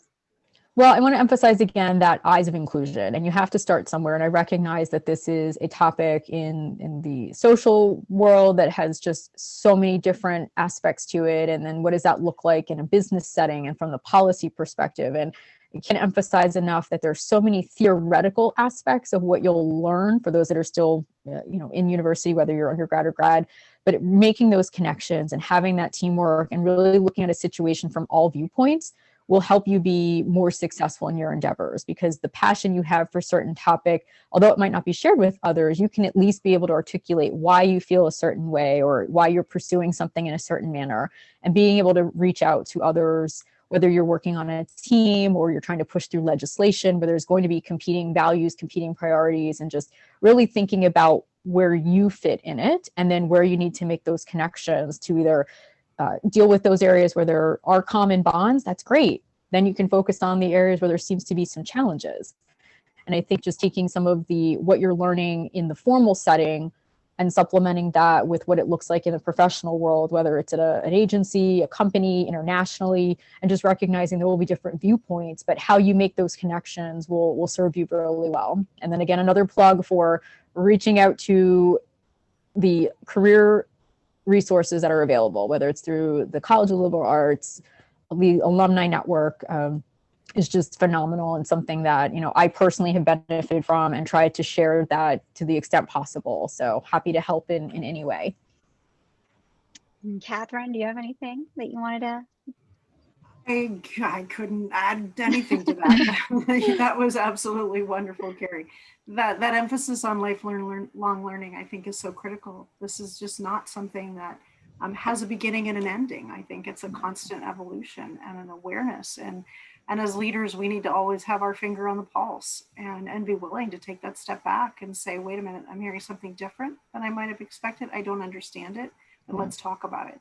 Well, I want to emphasize again that eyes of inclusion, and you have to start somewhere. And I recognize that this is a topic in the social world that has just so many different aspects to it. And then what does that look like in a business setting and from the policy perspective? And I can't emphasize enough that there's so many theoretical aspects of what you'll learn for those that are still, in university, whether you're undergrad or grad, but making those connections and having that teamwork and really looking at a situation from all viewpoints will help you be more successful in your endeavors, because the passion you have for a certain topic, although it might not be shared with others, you can at least be able to articulate why you feel a certain way or why you're pursuing something in a certain manner, and being able to reach out to others, whether you're working on a team or you're trying to push through legislation where there's going to be competing values, competing priorities, and just really thinking about where you fit in it, and then where you need to make those connections to either deal with those areas where there are common bonds. That's great. Then you can focus on the areas where there seems to be some challenges. And I think just taking some of what you're learning in the formal setting and supplementing that with what it looks like in the professional world, whether it's at an agency, a company, internationally, and just recognizing there will be different viewpoints, but how you make those connections will serve you really well. And then again, another plug for reaching out to the career resources that are available, whether it's through the College of Liberal Arts, the alumni network, is just phenomenal, and something that I personally have benefited from and tried to share that to the extent possible. So happy to help in any way. Catherine, do you have anything that you wanted to? I couldn't add anything to that. That was absolutely wonderful, Carrie. That emphasis on lifelong learning, I think, is so critical. This is just not something that has a beginning and an ending. I think it's a constant evolution and an awareness. And as leaders, we need to always have our finger on the pulse and be willing to take that step back and say, wait a minute, I'm hearing something different than I might have expected. I don't understand it, but let's talk about it.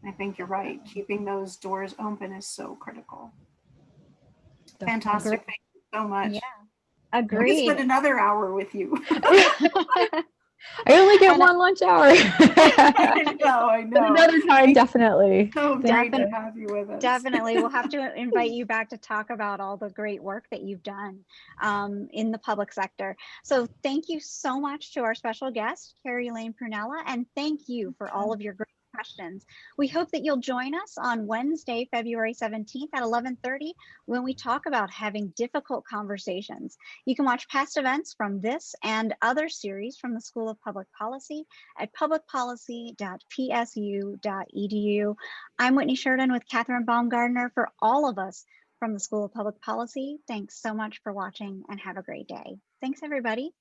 I think you're right. Keeping those doors open is so critical. Fantastic. Thank you so much. Yeah, agreed. We could spend another hour with you. I only get one lunch hour. I know. But another time, definitely. So great to have you with us. Definitely. We'll have to invite you back to talk about all the great work that you've done in the public sector. So thank you so much to our special guest, KerriLaine Prunella, and thank you for all of your great questions. We hope that you'll join us on Wednesday, February 17th at 11:30 when we talk about having difficult conversations. You can watch past events from this and other series from the School of Public Policy at publicpolicy.psu.edu. I'm Whitney Sheridan with Catherine Baumgardner. For all of us from the School of Public Policy, thanks so much for watching and have a great day. Thanks, everybody.